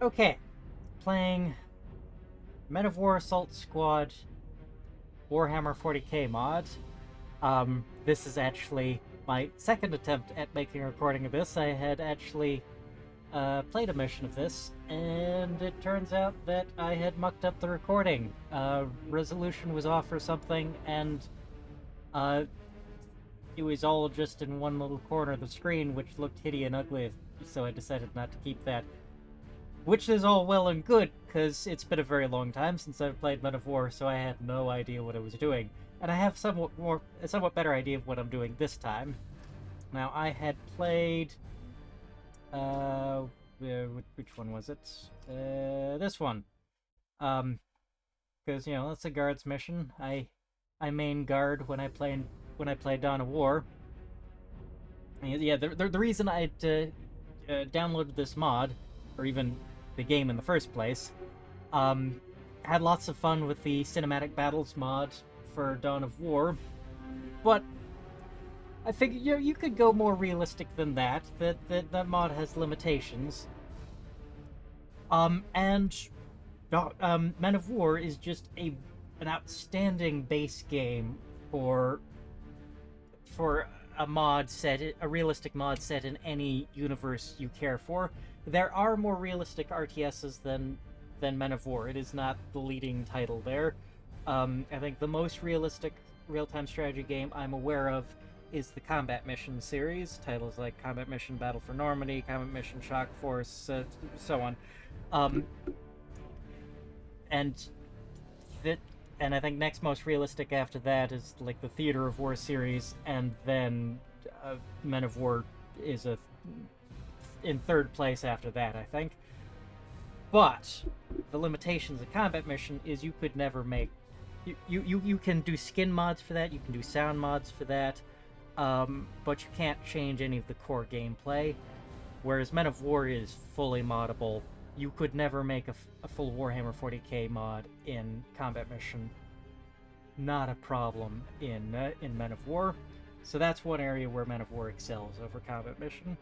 Okay, playing Men of War Assault Squad Warhammer 40k mod. This is actually my second attempt at making a recording of this. I had actually played a mission of this, and it turns out that I had mucked up the recording. Resolution was off or something, and uh, it was all just in one little corner of the screen, which looked hideous and ugly, so I decided not to keep that. Which is all well and good, because it's been a very long time since I've played Men of War, so I had no idea what I was doing. And I have a somewhat better idea of what I'm doing this time. Now, I had played, uh, which one was it? This one. Because, that's a guard's mission. I main guard when I play Dawn of War. And yeah, the reason I downloaded this mod, or even the game in the first place, um, had lots of fun with the cinematic battles mod for Dawn of War, but I figured you could go more realistic than that. That mod has limitations. And Men of War is just an outstanding base game for for a realistic mod set in any universe you care for. There are more realistic RTSs than Men of War. It is not the leading title there. I think the most realistic real-time strategy game I'm aware of is the Combat Mission series. Titles like Combat Mission Battle for Normandy, Combat Mission Shock Force, so on. Um, and that and I think next most realistic after that is like the Theater of War series, and then Men of War is in third place after that, I think. But the limitations of Combat Mission is you could never make you can do skin mods for that, you can do sound mods for that, but you can't change any of the core gameplay. Whereas Men of War is fully moddable. You could never make a full Warhammer 40k mod in Combat Mission. Not a problem in Men of War. So that's one area where Men of War excels over Combat Mission.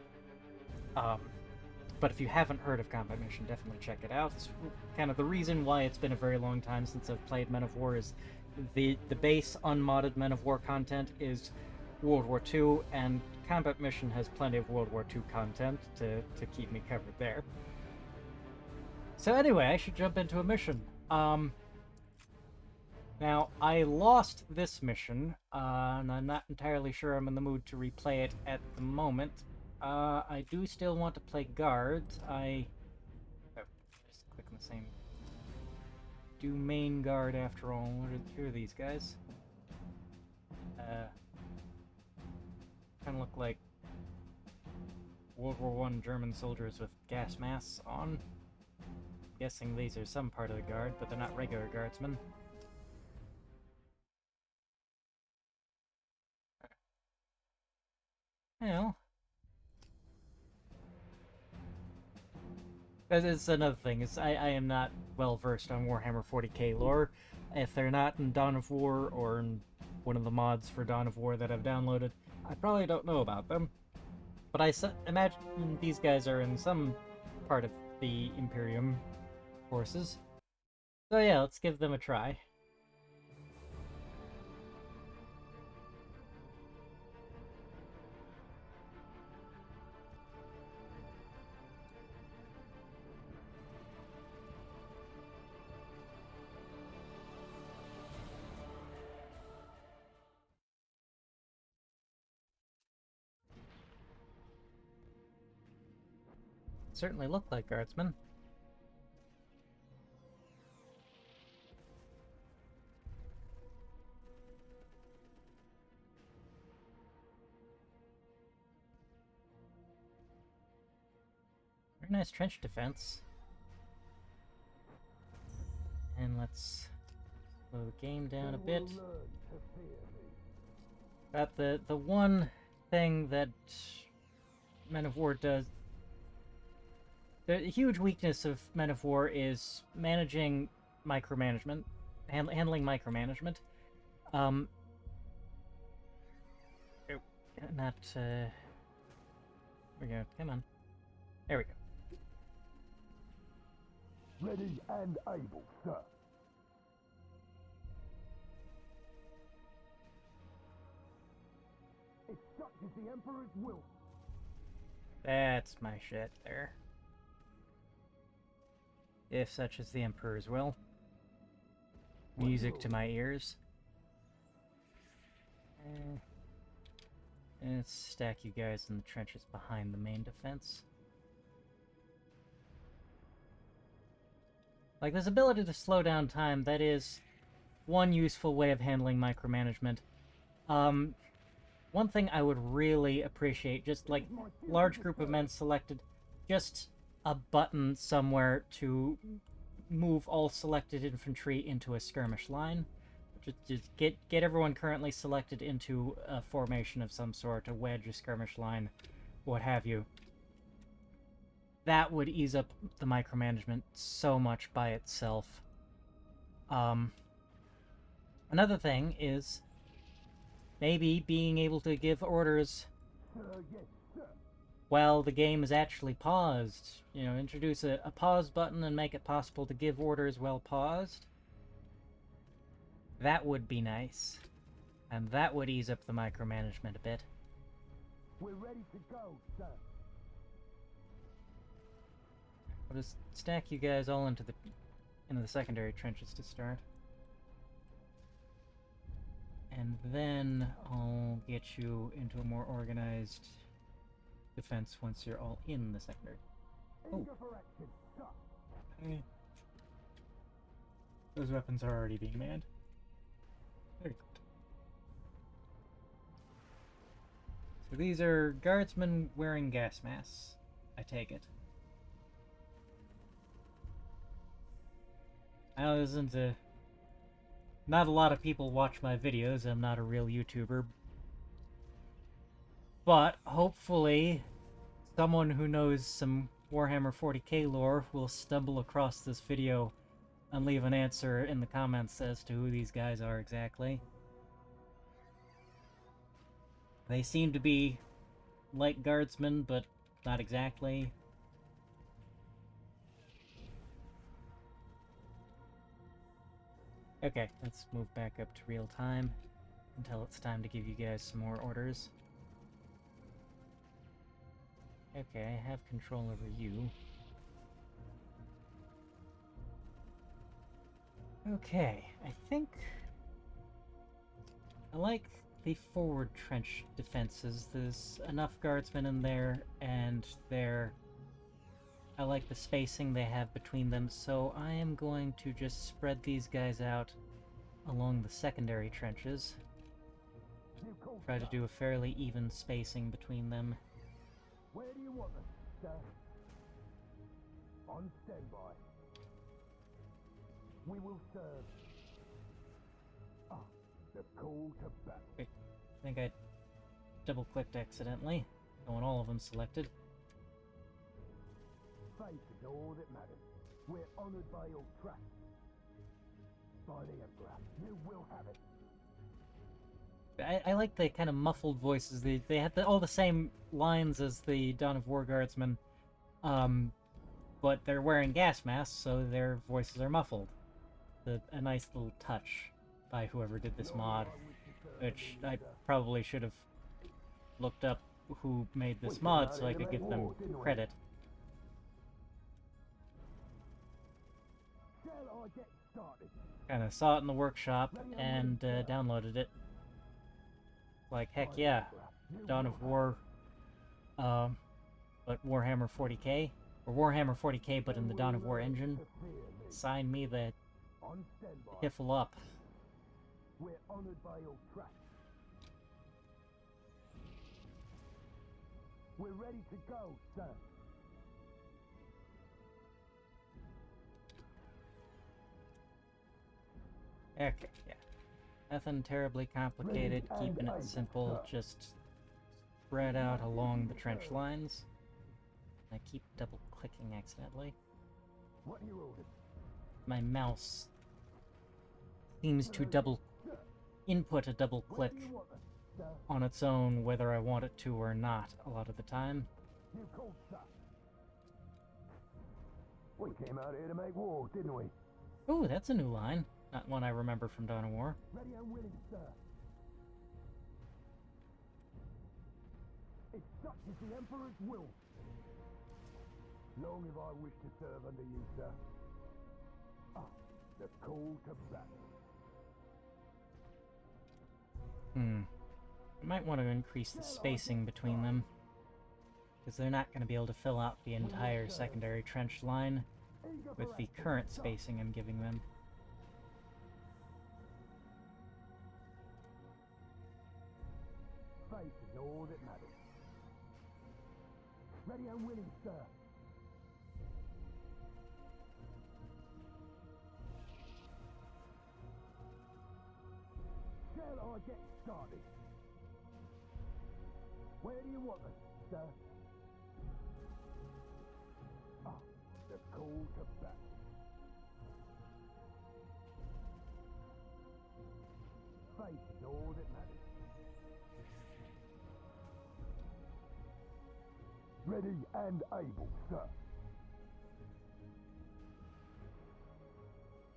But if you haven't heard of Combat Mission, definitely check it out. It's kind of the reason why it's been a very long time since I've played Men of War is the base unmodded Men of War content is World War II, and Combat Mission has plenty of World War II content to keep me covered there. So anyway, I should jump into a mission. Now, I lost this mission, and I'm not entirely sure I'm in the mood to replay it at the moment. I do still want to play guards. Just click on the same. Do main guard after all. Who are these guys? Kind of look like World War I German soldiers with gas masks on. Guessing these are some part of the guard, but they're not regular guardsmen. Well, that is another thing. Is I am not well versed on Warhammer 40k lore. If they're not in Dawn of War or in one of the mods for Dawn of War that I've downloaded, I probably don't know about them. But I imagine these guys are in some part of the Imperium forces. So yeah, let's give them a try. Certainly look like guardsmen. Very nice trench defense. And let's slow the game down a bit. But the one thing that Men of War does, the huge weakness of Men of War is managing micromanagement, handling micromanagement. Not there we go. Come on. There we go. Ready and able, sir. It's such as the Emperor's will. That's my shit there. If such is the Emperor's will. Music to my ears. And let's stack you guys in the trenches behind the main defense. Like, this ability to slow down time, that is one useful way of handling micromanagement. One thing I would really appreciate, just like large group of men selected, just a button somewhere to move all selected infantry into a skirmish line. Just get everyone currently selected into a formation of some sort, a wedge, a skirmish line, what have you. That would ease up the micromanagement so much by itself. Another thing is maybe being able to give orders while the game is actually paused. You know, introduce a pause button and make it possible to give orders while paused. That would be nice. And that would ease up the micromanagement a bit. We're ready to go, sir. I'll just stack you guys all into the secondary trenches to start. And then I'll get you into a more organized defense once you're all in the secondary. Oh. Hey. Those weapons are already being manned. Very good. So these are guardsmen wearing gas masks, I take it. I know this isn't not a lot of people watch my videos, I'm not a real YouTuber. But hopefully someone who knows some Warhammer 40k lore will stumble across this video and leave an answer in the comments as to who these guys are exactly. They seem to be like guardsmen, but not exactly. Okay, let's move back up to real time until it's time to give you guys some more orders. Okay, I have control over you. Okay, I think I like the forward trench defenses. There's enough guardsmen in there, and I like the spacing they have between them, so I am going to just spread these guys out along the secondary trenches. Try to do a fairly even spacing between them. Where do you want us, sir? On standby. We will serve. Ah, the call to battle. Wait, I think I double-clicked accidentally. Don't want all of them selected. Faith is all that matters. We're honored by your trust. By the Emperor, you will have it. I like the kind of muffled voices. They have all the same lines as the Dawn of War guardsmen, but they're wearing gas masks, so their voices are muffled. A nice little touch by whoever did this mod, which I probably should have looked up who made this mod so I could give them credit. Kind of saw it in the workshop and downloaded it. Like, heck yeah, Dawn of War, but Warhammer 40k, or Warhammer 40k but in the Dawn of War engine. Sign me the hiffle up. We're honored by your trust. We're ready to go, sir. Okay, yeah. Nothing terribly complicated, keeping it simple, just spread out along the trench lines. I keep double-clicking accidentally. What you ordered? My mouse seems to input a double-click on its own whether I want it to or not a lot of the time. You called, sir. We came out here to make war, didn't we? Ooh, that's a new line. Not one I remember from Dawn of War. Ready and willing, sir. If such is the Emperor's will. Long have I wished to serve under you, sir. Ah, the call to battle. I might want to increase the spacing between them, because they're not going to be able to fill out the entire secondary trench line with the current spacing I'm giving them. Faith is all that matters. Ready and willing, sir. Shall I get started? Where do you want us, sir? Ah, the call to battle. Faith is all that matters. Ready and able, sir.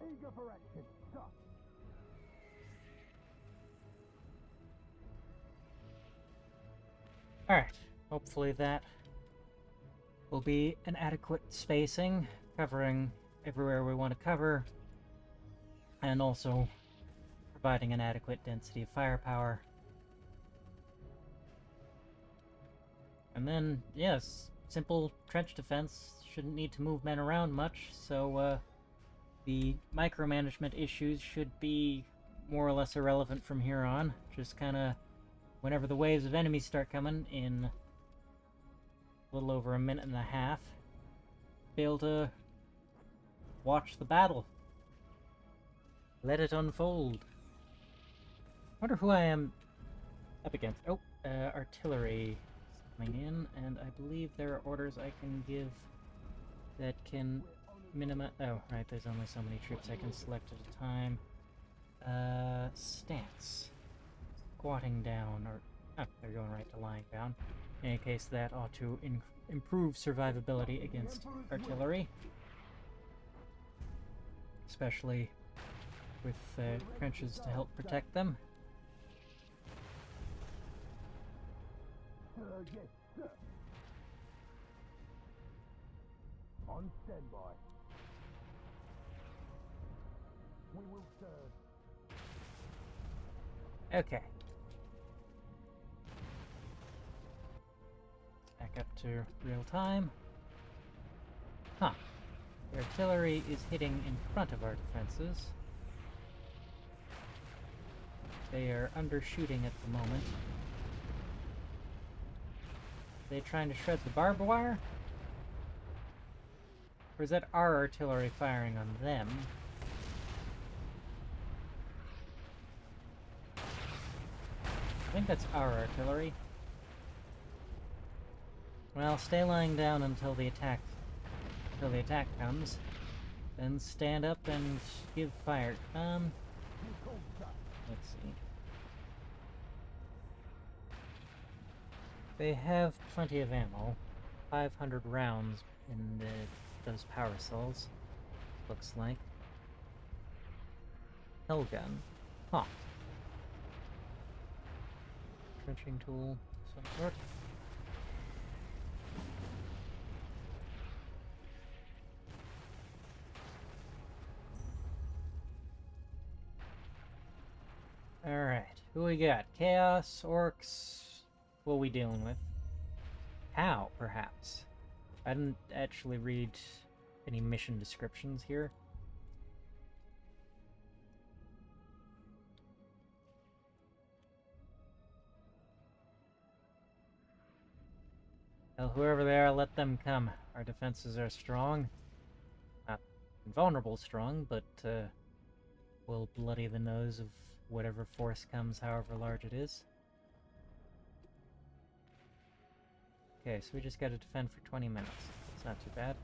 Eager for action, sir. Alright, hopefully that will be an adequate spacing, covering everywhere we want to cover, and also providing an adequate density of firepower. And then, yes, simple trench defense, shouldn't need to move men around much, so the micromanagement issues should be more or less irrelevant from here on. Just kind of, whenever the waves of enemies start coming in a little over a minute and a half, be able to watch the battle. Let it unfold. Wonder who I am up against. Oh, artillery is coming in, and I believe there are orders I can give that can minimize. Oh, right, there's only so many troops I can select at a time. Stance. Squatting down, or oh, they're going right to lying down. In any case, that ought to improve survivability against artillery, especially with trenches to help protect them. Sir, yes, sir. On standby. We will serve. Okay. Back up to real time. Huh. The artillery is hitting in front of our defenses. They are undershooting at the moment. Are they trying to shred the barbed wire? Or is that our artillery firing on them? I think that's our artillery. Well, stay lying down until the attack comes. Then stand up and give fire. Let's see. They have plenty of ammo. 500 rounds in those power cells. Looks like. Hell gun. Huh. Trenching tool, some sort. Alright, who we got? Chaos, orcs. What are we dealing with? How, perhaps? I didn't actually read any mission descriptions here. Well, whoever they are, let them come. Our defenses are strong. Not invulnerable strong, but will bloody the nose of whatever force comes, however large it is. Okay, so we just gotta defend for 20 minutes. It's not too bad.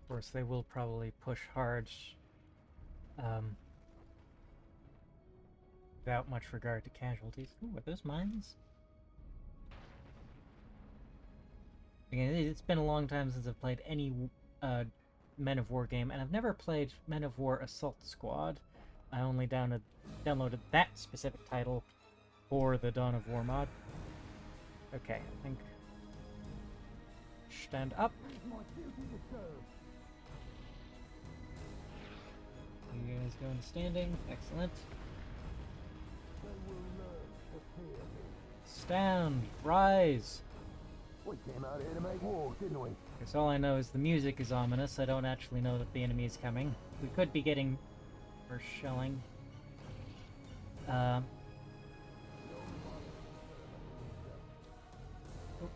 Of course, they will probably push hard without much regard to casualties. Ooh, are those mines? Again, it's been a long time since I've played any Men of War game, and I've never played Men of War Assault Squad. I only downloaded that specific title for the Dawn of War mod. Okay, I think... Stand up. You guys go into standing. Excellent. Stand. Rise. We came out here to make war, didn't we? Because all I know is the music is ominous. I don't actually know that the enemy is coming. We could be getting... or shelling. Oh,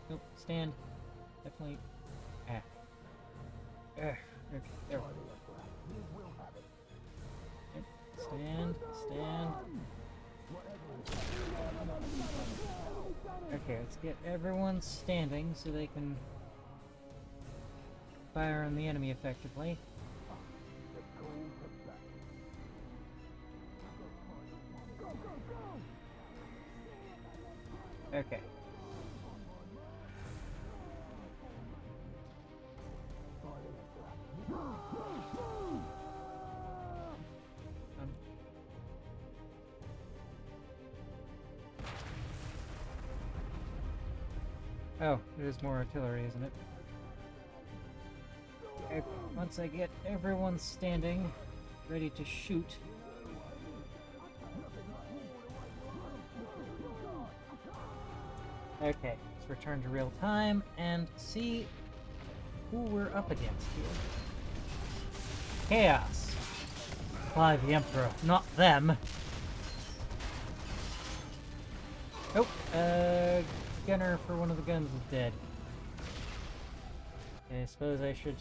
nope. Stand. Definitely. Ah. Okay, there we go. Yep. Stand. Stand. Okay, let's get everyone standing so they can fire on the enemy effectively. Okay. Oh, there's more artillery, isn't it? Okay, once I get everyone standing, ready to shoot. Okay, let's return to real time and see who we're up against here. Chaos! By the Emperor, not them! Oh, gunner for one of the guns is dead. Okay, I suppose I should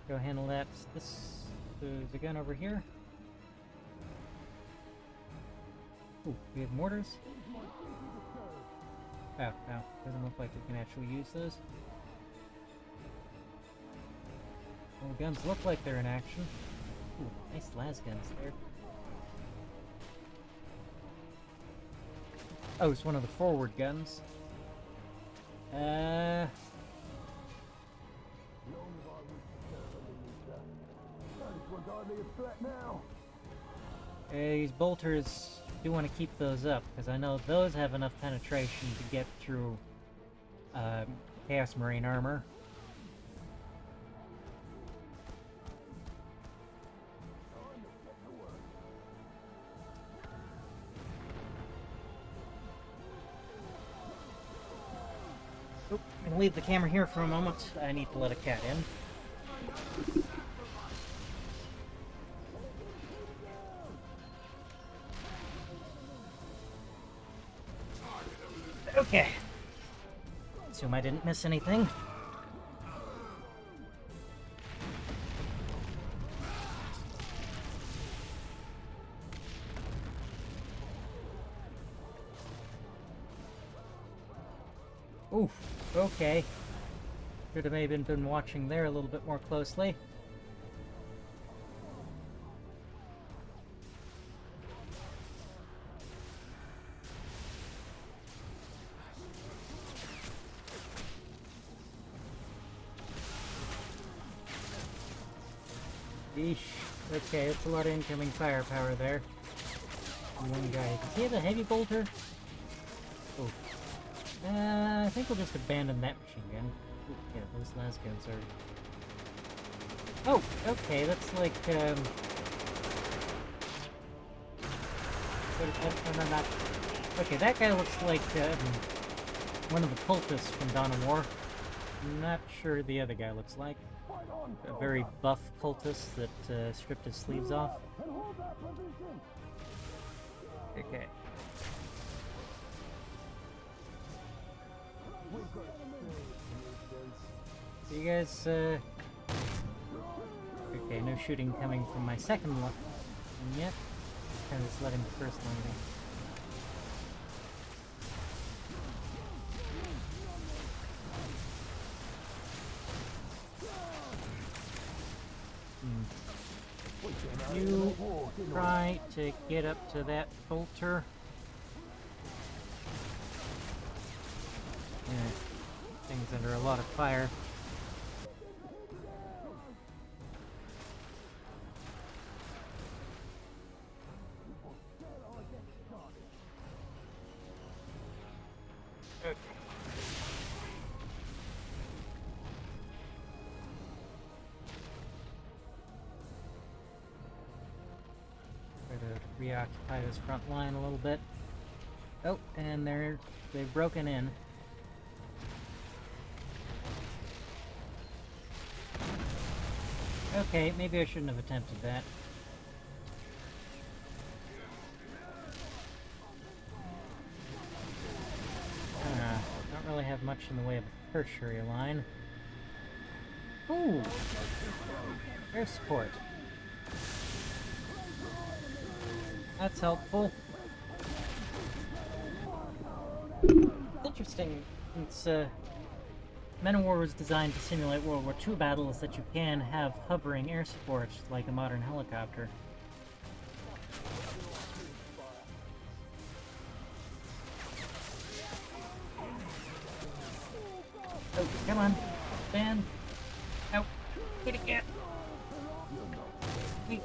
go handle that. There's a gun over here. Ooh, we have mortars? Oh, no. Doesn't look like we can actually use those. Well, the guns look like they're in action. Ooh, nice las guns there. Oh, it's one of the forward guns. These bolters do want to keep those up, because I know those have enough penetration to get through Chaos Marine armor. Oop, I'm gonna leave the camera here for a moment. I need to let a cat in. Okay. Assume I didn't miss anything. Oof, okay. Should have maybe been watching there a little bit more closely. Eesh. Okay, it's a lot of incoming firepower there. One guy. Does he have a heavy bolter? Oh. I think we'll just abandon that machine gun. Ooh, yeah, those las guns are... Oh, okay, that's like, no, not... Okay, that guy looks like, one of the cultists from Dawn of War. I'm not sure the other guy looks like. A very buff cultist that, stripped his sleeves off. Okay. You guys, okay, no shooting coming from my second one yet. Kind of just letting the first one be. You try to get up to that bolter. Yeah, I thing's under a lot of fire. Okay. Try to reoccupy this front line a little bit. Oh, and they've broken in. Okay, maybe I shouldn't have attempted that. Don't really have much in the way of a tertiary line. Ooh! Air support. That's helpful. Interesting, since Men of War was designed to simulate World War II battles, that you can have hovering air support like a modern helicopter. Oh, come on. Stand. Out. Hit again. Wait.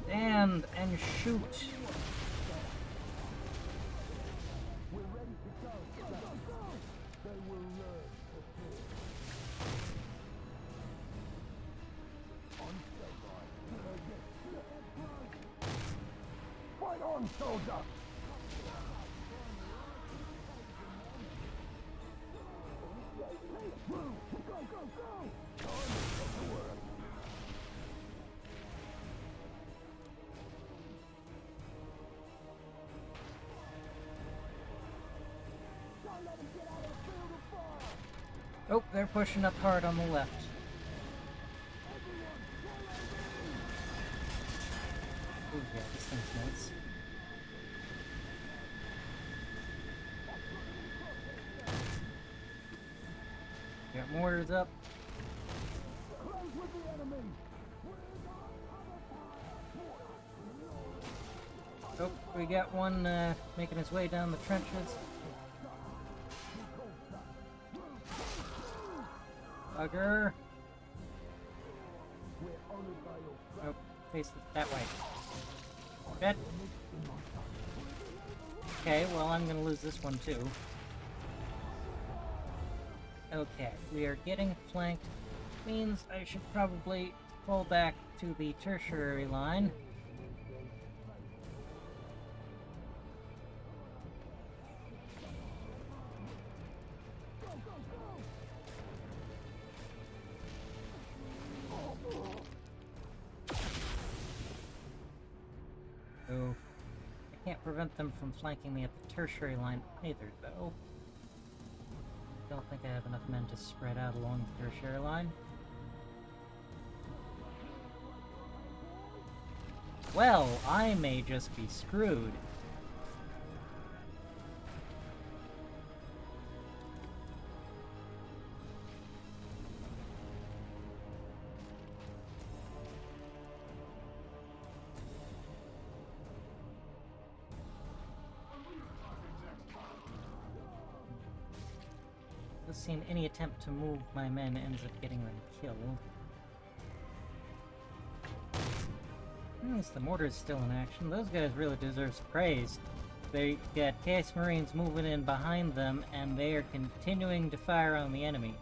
Stand and shoot. Fight on, soldier! Go, go, go! Oh, they're pushing up hard on the left. Oh yeah, this thing's nuts. Got mortars up. Oh, we got one making his way down the trenches. Bugger. Oh, face it that way. Good. Okay, well, I'm gonna lose this one too. Okay, we are getting flanked. Means I should probably fall back to the tertiary line. So, I can't prevent them from flanking me at the tertiary line either, though. Don't think I have enough men to spread out along the tertiary line. Well, I may just be screwed. Does seem any attempt to move my men ends up getting them killed. The mortar's still in action. Those guys really deserve praise. They got Case Marines moving in behind them, and they are continuing to fire on the enemy.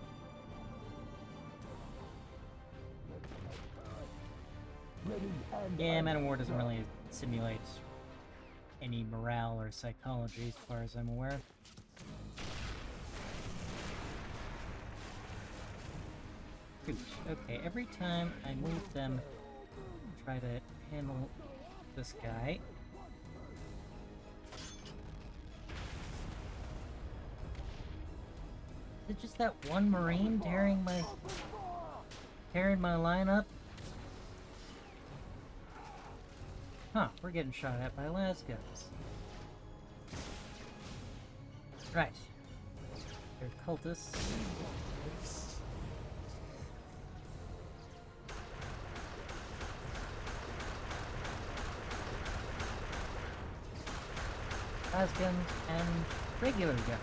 Yeah, Men of War doesn't really simulate any morale or psychology, as far as I'm aware. Okay, every time I move them, try to handle this guy. Is it just that one Marine tearing my line up? Huh, we're getting shot at by lasguns. Right. They're cultists. guns, and regular guns.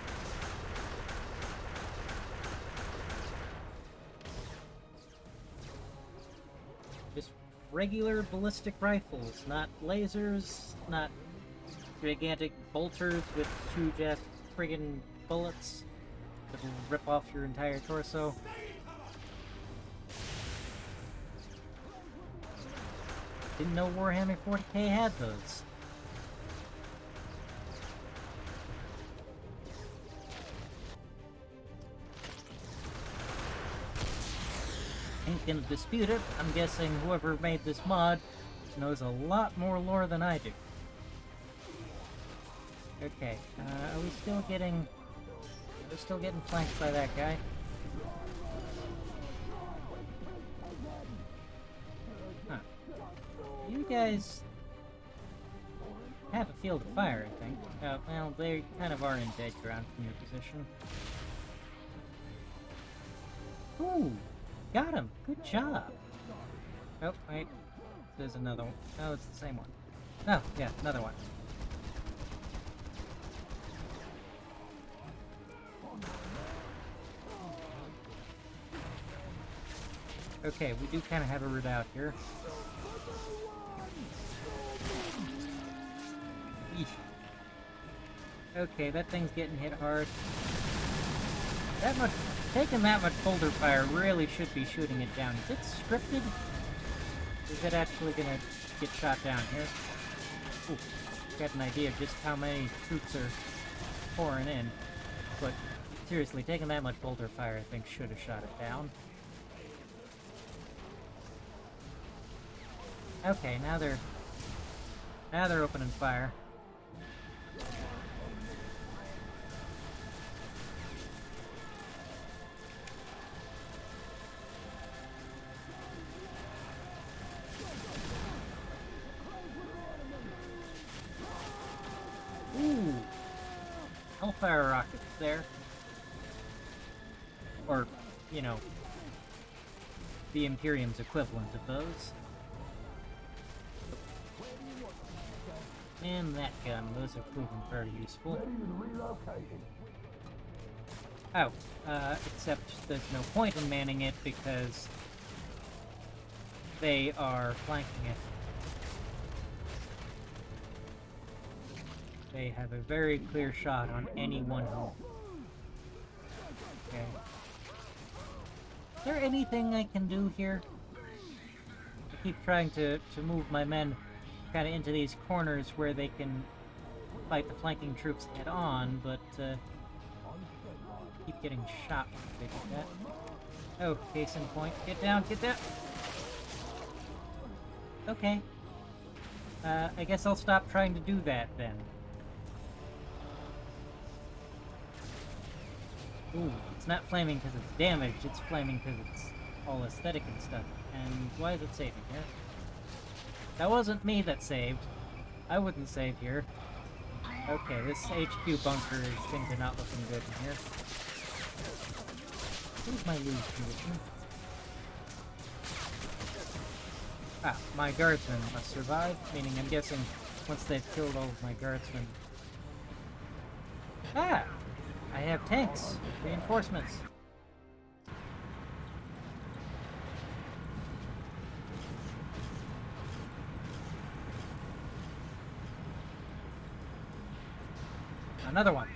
Just regular ballistic rifles, not lasers, not gigantic bolters with huge-ass friggin' bullets that will rip off your entire torso. Didn't know Warhammer 40k had those. Ain't gonna dispute it. I'm guessing whoever made this mod knows a lot more lore than I do. Okay, are we still getting... We're still getting flanked by that guy. Huh. You guys have a field of fire, I think. Oh, well, they kind of are in dead ground from your position. Ooh! Got him! Good job! Oh, wait. There's another one. Oh, it's the same one. Oh, yeah, another one. Okay, we do kind of have a route here. Eesh. Okay, that thing's getting hit hard. Taking that much boulder fire really should be shooting it down. Is it scripted? Is it actually gonna get shot down here? Ooh, got an idea of just how many troops are pouring in. But seriously, taking that much boulder fire I think should have shot it down. Okay, now they're opening fire. Ooh! Hellfire rockets there. Or, you know, the Imperium's equivalent of those. And that gun, those have proven very useful. Oh, except there's no point in manning it because they are flanking it. They have a very clear shot on any one home. Okay. Is there anything I can do here? I keep trying to move my men kind of into these corners where they can fight the flanking troops head on, but keep getting shot when they do that. Oh, case in point. Get down, get down! Okay. I guess I'll stop trying to do that then. Ooh, it's not flaming because it's damaged, it's flaming because it's all aesthetic and stuff. And why is it saving here? That wasn't me that saved. I wouldn't save here. Okay, this HQ bunker is things are not looking good in here. Where's my lose condition? Ah, my guardsmen must survive, meaning I'm guessing once they've killed all of my guardsmen. Ah! I have tanks! Reinforcements! Another one.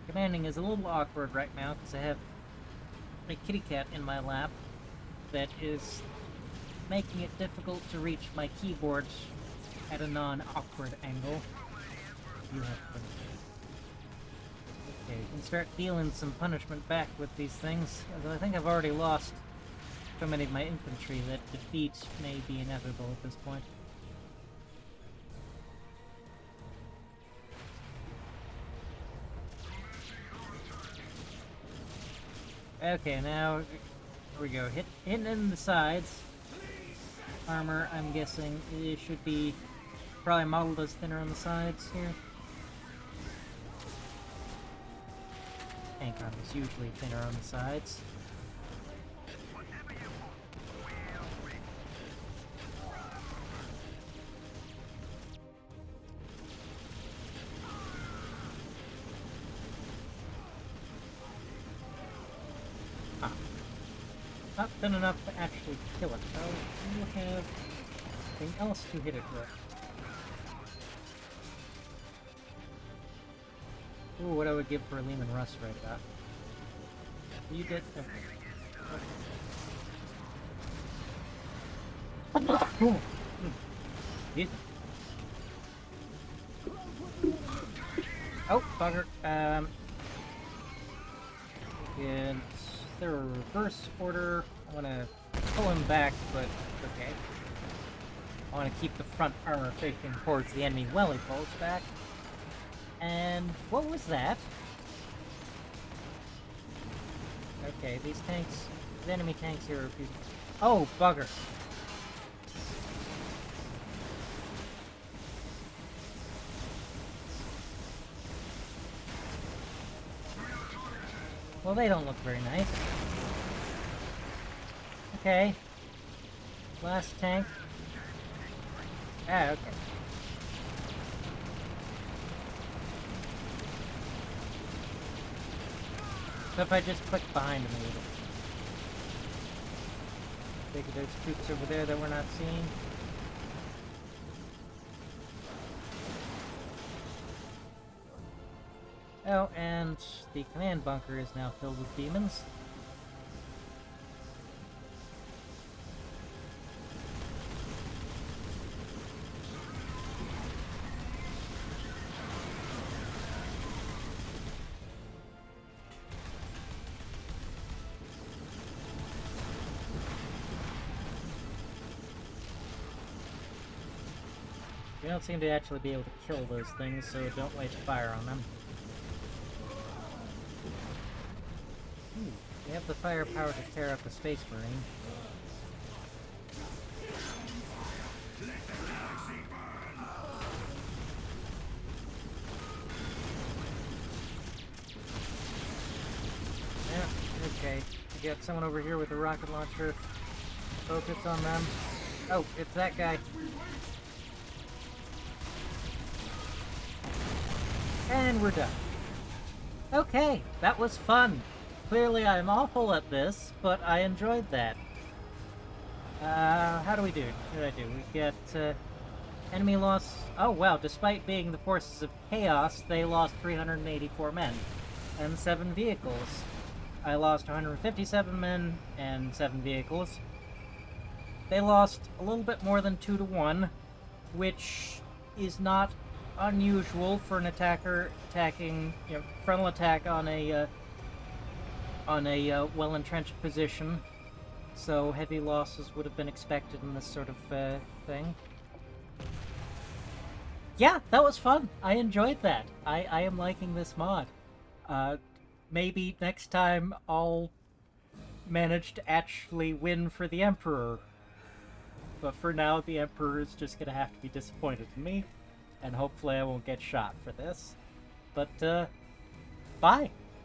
Commanding is a little awkward right now because I have a kitty cat in my lap that is making it difficult to reach my keyboard at a non-awkward angle. You have punishment. Okay, you can start dealing some punishment back with these things, although I think I've already lost so many of my infantry that defeat may be inevitable at this point. Okay, now, here we go. Hitting in the sides. Armor, I'm guessing, it should be probably modeled as thinner on the sides here. Tank armor is usually thinner on the sides. Not been enough to actually kill it, though. Do you have anything else to hit it with? Ooh, what I would give for a Lehman Russ right about. You did. Okay. Cool. Excuse me. Oh, bugger. In the reverse order, I want to pull him back, but okay. I want to keep the front armor facing towards the enemy while he falls back. And what was that? Okay, these tanks, the enemy tanks here are beautiful. Oh, bugger. Well, they don't look very nice. Okay. Last tank. Ah, okay. So if I just click behind him a little. Maybe there's troops over there that we're not seeing. Oh, and the command bunker is now filled with demons. We don't seem to actually be able to kill those things, so don't waste fire on them. Ooh, we have the firepower to tear up a Space Marine. Yeah, okay. We got someone over here with a rocket launcher. Focus on them. Oh, it's that guy. And we're done. Okay, that was fun. Clearly I'm awful at this, but I enjoyed that. How do we do? What did I do? We get, enemy loss... Oh wow, despite being the forces of chaos, they lost 384 men. And 7 vehicles. I lost 157 men and 7 vehicles. They lost a little bit more than 2 to 1, which is not unusual for an attacker attacking, frontal attack on a well-entrenched position. So heavy losses would have been expected in this sort of thing. Yeah, that was fun. I enjoyed that. I am liking this mod. Maybe next time I'll manage to actually win for the Emperor. But for now, the Emperor is just gonna have to be disappointed in me. And hopefully I won't get shot for this. But, bye!